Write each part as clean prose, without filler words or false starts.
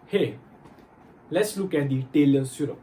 Hey, let's look at the Taylor's theorem.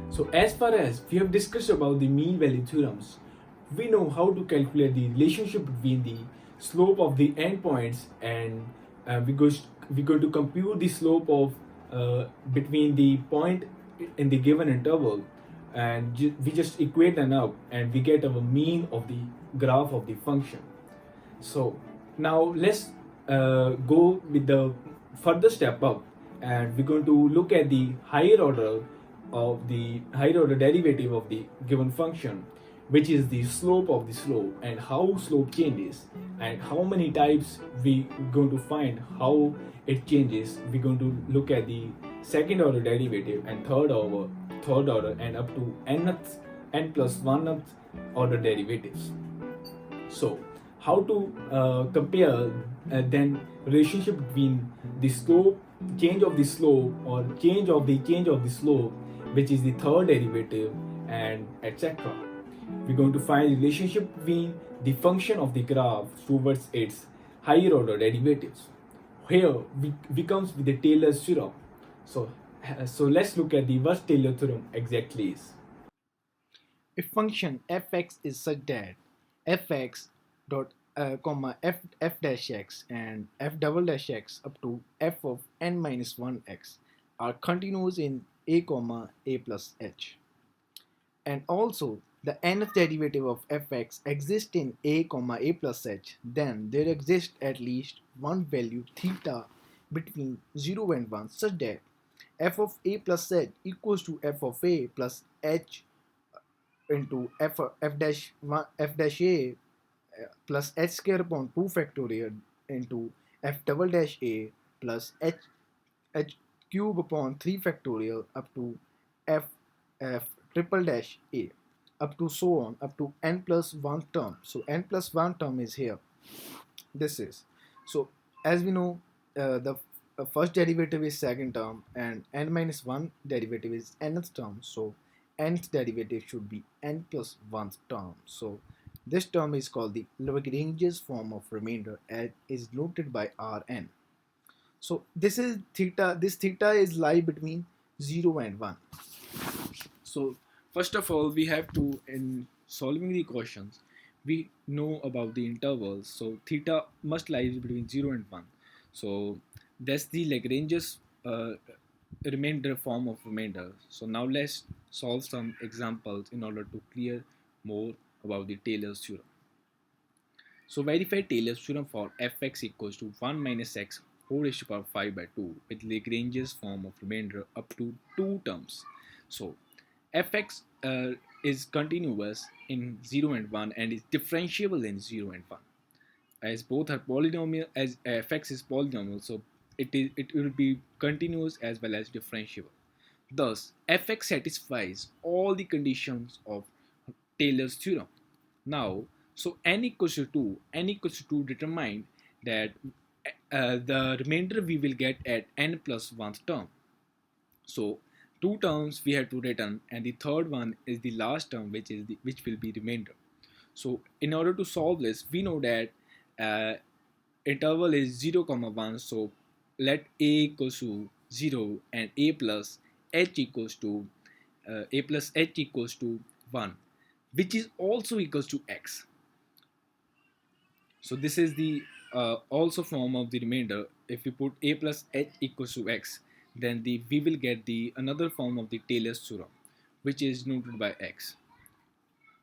So as far as we have discussed about the mean value theorems, we know how to calculate the relationship between the slope of the endpoints and we're going to compute the slope of between the point in the given interval, and we just equate them up and we get our mean of the graph of the function. So now let's go with the further step up, and we're going to look at the higher order derivative of the given function, which is the slope of the slope and how slope changes and how many types we going to find how it changes. We're going to look at the second order derivative and third order and up to n plus 1th order derivatives. So, how to compare then relationship between the slope, change of the slope, or change of the slope, which is the third derivative, and etc. We're going to find the relationship between the function of the graph towards its higher order derivatives. Here we comes with the Taylor's theorem. So, so let's look at the what Taylor theorem exactly is. If function fx is such that fx dot comma f dash x and f double dash x up to f of n minus 1 x are continuous in a comma a plus h, and also the nth derivative of fx exists in a comma a plus h, then there exists at least one value theta between 0 and 1 such that f of a plus h equals to f of a plus h into f dash a plus h square upon 2 factorial into f double dash a plus h cube upon 3 factorial up to f triple dash a up to so on up to n plus 1 term. So n plus 1 term is here. This is so as we know the first derivative is second term and n minus 1 derivative is nth term. So nth derivative should be n plus 1th term. So this term is called the Lagrange's form of remainder and is noted by Rn. So this is theta. This theta is lie between 0 and 1. So first of all, we have to, in solving the questions, we know about the intervals. So theta must lie between 0 and 1. So that's the Lagrange's remainder form of remainder. So now let's solve some examples in order to clear more about the Taylor's theorem. So verify Taylor's theorem for fx equals to 1 minus x whole raised to power 5 by 2 with Lagrange's form of remainder up to 2 terms. So fx is continuous in 0 and 1 and is differentiable in 0 and 1. As both are polynomial, as fx is polynomial, so it will be continuous as well as differentiable. Thus, fx satisfies all the conditions of Taylor's theorem. Now, so n equals to 2 determined that the remainder we will get at n plus 1th term. So two terms we have to return, and the third one is the last term, which will be remainder. So in order to solve this, we know that interval is 0 comma 1. So let a equals to 0 and a plus h equals to 1, which is also equals to x. So this is the also form of the remainder. If we put a plus h equals to x, then we will get the another form of the Taylor's theorem, which is noted by x.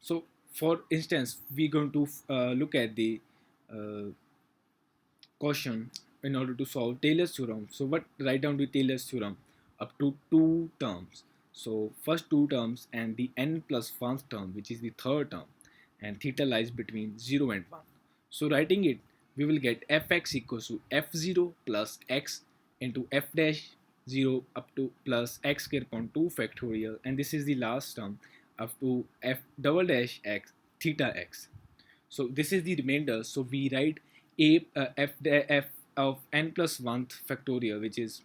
So for instance, we're going to look at the question in order to solve Taylor's theorem. So what write down the Taylor's theorem up to 2 terms. So first 2 terms and the n plus 1st term, which is the third term, and theta lies between 0 and 1. So writing it, we will get fx equals to f0 plus x into f dash 0 up to plus x square upon 2 factorial, and this is the last term up to f double dash x theta x. So this is the remainder. So we write f of n plus 1th factorial, which is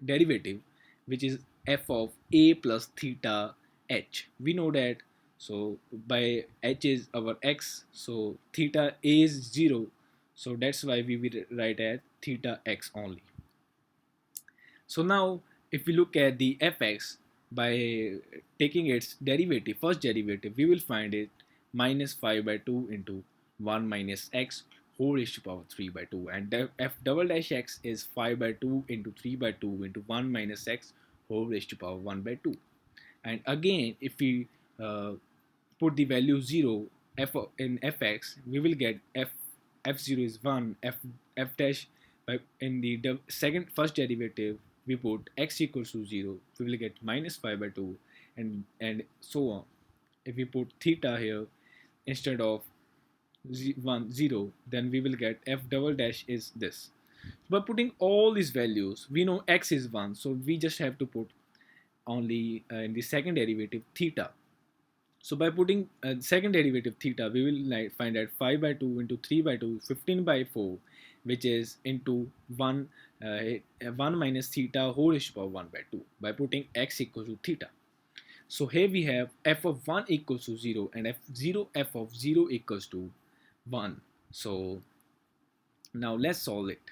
derivative, which is f of a plus theta h. We know that So by h is our x, so theta a is 0, so that's why we will write as theta x only. So now if we look at the fx, by taking its derivative, first derivative, we will find it minus 5 by 2 into 1 minus x whole raised to power 3 by 2, and f double dash x is 5 by 2 into 3 by 2 into 1 minus x whole raised to power 1 by 2. And again, if we uh, put the value 0 in fx, we will get f0 is 1, f dash by, in the first derivative we put x equals to 0, we will get minus 5 by 2, and so on. If we put theta here instead of 1 0, then we will get f double dash is this. By putting all these values, we know x is 1, so we just have to put only in the second derivative theta. So by putting second derivative theta, we will find that 5 by 2 into 3 by 2, 15 by 4, which is into 1, 1 minus theta whole raised to power 1 by 2, by putting x equals to theta. So here we have f of 1 equals to 0 and f of 0 equals to 1. So now let's solve it.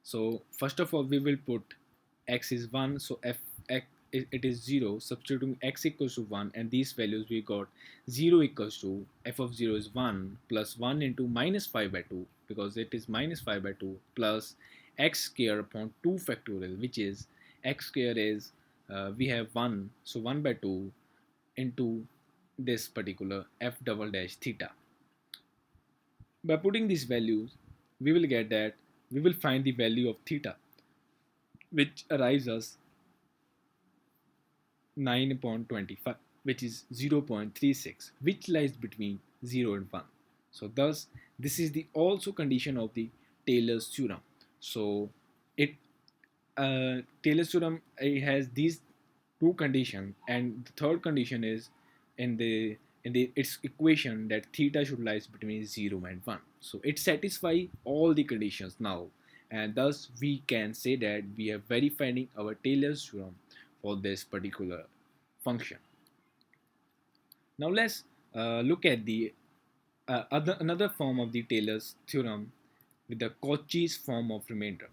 So first of all, we will put x is 1, so x it is 0, substituting x equals to 1, and these values we got 0 equals to f of 0 is 1 plus 1 into minus 5 by 2, because it is minus 5 by 2, plus x square upon 2 factorial, which is x square is we have 1, so 1 by 2 into this particular f double dash theta. By putting these values, we will get that we will find the value of theta, which arrives us 9.25, which is 0.36, which lies between 0 and 1. So thus this is the also condition of the Taylor's theorem. So it Taylor's theorem, it has these two conditions, and the third condition is in the its equation that theta should lies between 0 and 1. So it satisfies all the conditions now, and thus we can say that we are verifying our Taylor's theorem for this particular function. Now let's look at the another form of the Taylor's theorem with the Cauchy's form of remainder.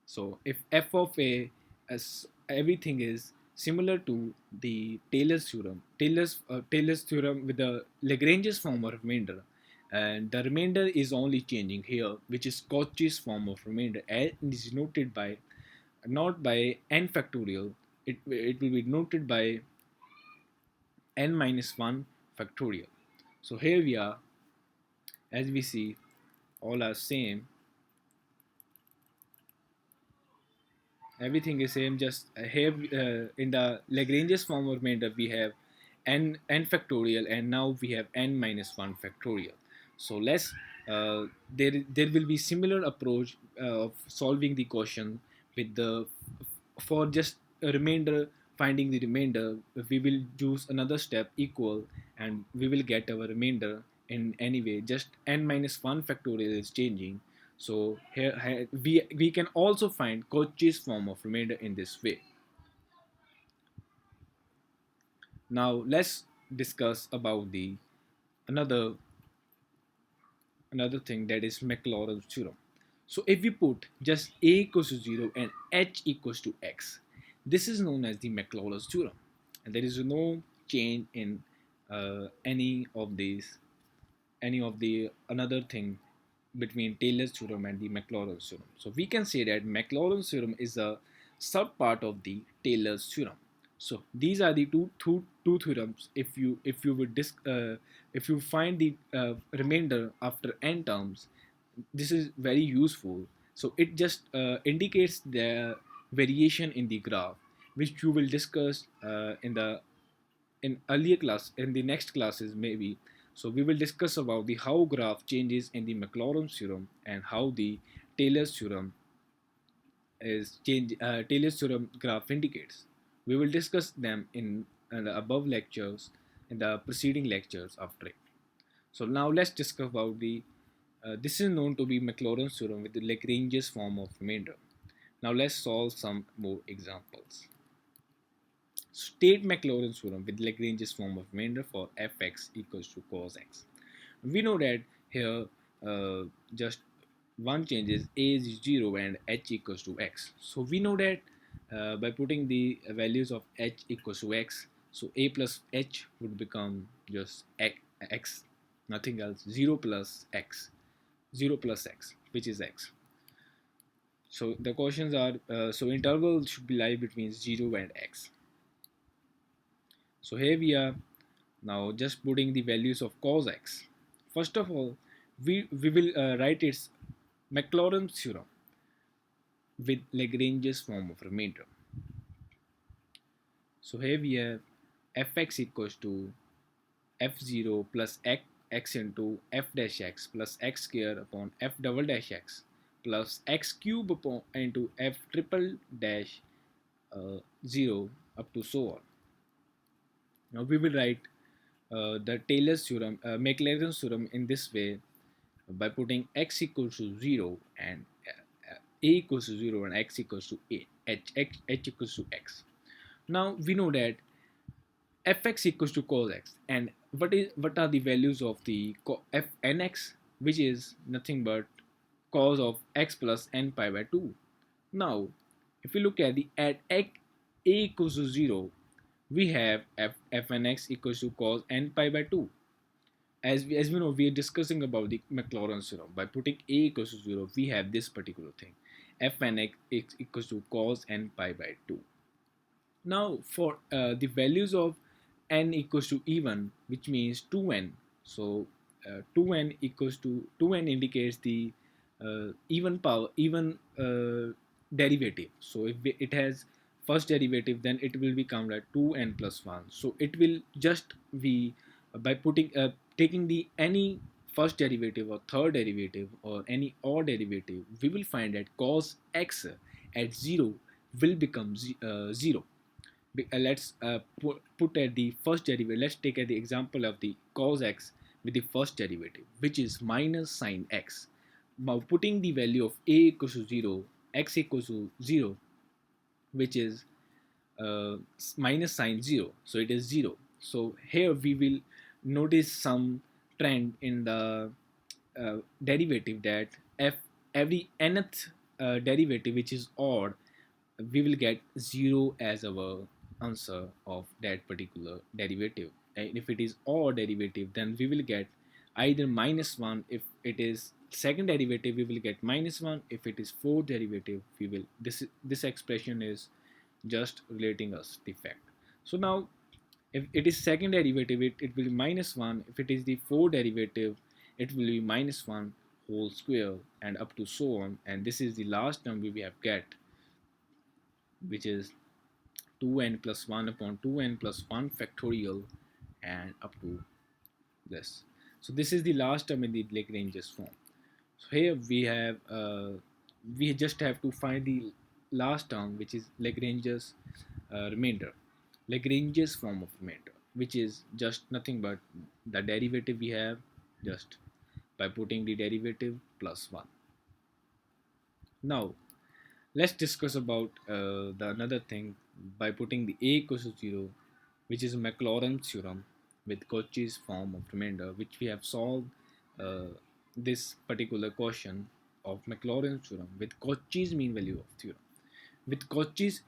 So if f of a, as everything is similar to the Taylor's theorem, Taylor's theorem with the Lagrange's form of remainder, and the remainder is only changing here, which is Cauchy's form of remainder, and is noted by not by n factorial, it will be noted by n minus 1 factorial. So here we are, as we see, all are same, everything is same, just here in the Lagrange's form of remainder we have n factorial, and now we have n minus 1 factorial. So let's there will be similar approach of solving the question with the for just a remainder, finding the remainder, we will use another step equal, and we will get our remainder in any way, just n minus 1 factorial is changing. So here we can also find Cauchy's form of remainder in this way. Now let's discuss about the another another thing, that is Maclaurin's theorem. So if we put just a equals to 0 and h equals to x, this is known as the Maclaurin's theorem, and there is no change in any of the another thing between Taylor's theorem and the Maclaurin's theorem. So we can say that Maclaurin's theorem is a subpart of the Taylor's theorem. So these are the two theorems. If you find the remainder after n terms, this is very useful. So it just indicates the variation in the graph, which you will discuss in earlier class, in the next classes maybe. So we will discuss about the how graph changes in the Maclaurin's theorem, and how the Taylor's theorem Taylor's theorem graph indicates. We will discuss them in the above lectures, in the preceding lectures after it. So now let's discuss about the this is known to be Maclaurin's theorem with the Lagrange's form of remainder. Now let's solve some more examples. State Maclaurin theorem with Lagrange's form of remainder for fx equals to cos x. We know that here just one changes a is 0 and h equals to x. So we know that by putting the values of h equals to x, so a plus h would become just x, nothing else, 0 plus x, 0 plus x, which is x. So the questions are, so interval should be lie between 0 and x. So here we are now just putting the values of cos x. First of all, we will write its Maclaurin theorem with Lagrange's form of remainder. So here we have fx equals to f0 plus x into f dash x plus x square upon f double dash x plus x cube upon into f triple dash 0 up to so on. Now we will write the Taylor's theorem, Maclaurin's theorem in this way by putting x equals to 0 and a equals to 0 and x equals to a, h equals to x. Now we know that fx equals to cos x, and what are the values of the f nx, which is nothing but cos of x plus n pi by 2. Now if we look at the at a equals to 0, we have f n x equals to cos n pi by 2. As we know, we are discussing about the Maclaurin theorem. By putting a equals to 0, we have this particular thing, f n x equals to cos n pi by 2. Now for the values of n equals to even, which means 2n. So 2n equals to 2n indicates the even power, even derivative. So if it has first derivative, then it will become like 2n plus 1. So it will just be by putting taking the any first derivative or third derivative or any odd derivative, we will find that cos x at 0 will become 0. Let's put at the first derivative. Let's take at the example of the cos x with the first derivative, which is minus sine x. Now putting the value of a equals to 0, x equals to 0, which is minus sine 0, so it is 0. So here we will notice some trend in the derivative, that f every nth derivative which is odd, we will get 0 as our answer of that particular derivative. And if it is odd derivative, then we will get either minus 1. If it is second derivative, we will get minus 1. If it is fourth derivative, we will, this expression is just relating us the fact. So now if it is second derivative, it will be minus 1. If it is the fourth derivative, it will be minus 1 whole square and up to so on. And this is the last term we have get, which is 2n plus 1 upon 2n plus 1 factorial and up to this. So this is the last term in the Lagrange's form. So here we just have to find the last term, which is Lagrange's remainder, Lagrange's form of remainder, which is just nothing but the derivative we have just by putting the derivative plus 1. Now let's discuss about the another thing by putting the a equals to 0, which is Maclaurin theorem with Cauchy's form of remainder, which we have solved this particular question of Maclaurin theorem with Cauchy's mean value of theorem, with Cauchy's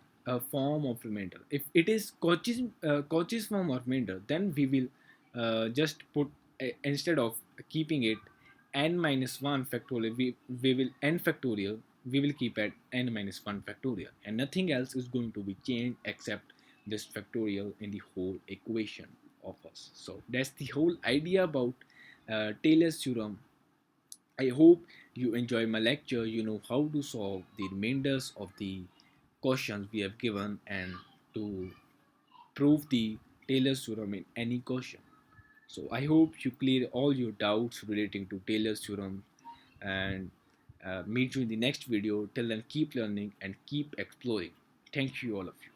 form of remainder. If it is Cauchy's form of remainder, then we will just put instead of keeping it n minus 1 factorial, we will n factorial, we will keep at n minus 1 factorial, and nothing else is going to be changed except this factorial in the whole equation of us. So that's the whole idea about Taylor's theorem. I hope you enjoy my lecture. You know how to solve the remainders of the questions we have given and to prove the Taylor's theorem in any question. So I hope you clear all your doubts relating to Taylor's theorem, and meet you in the next video. Till then, keep learning and keep exploring. Thank you, all of you.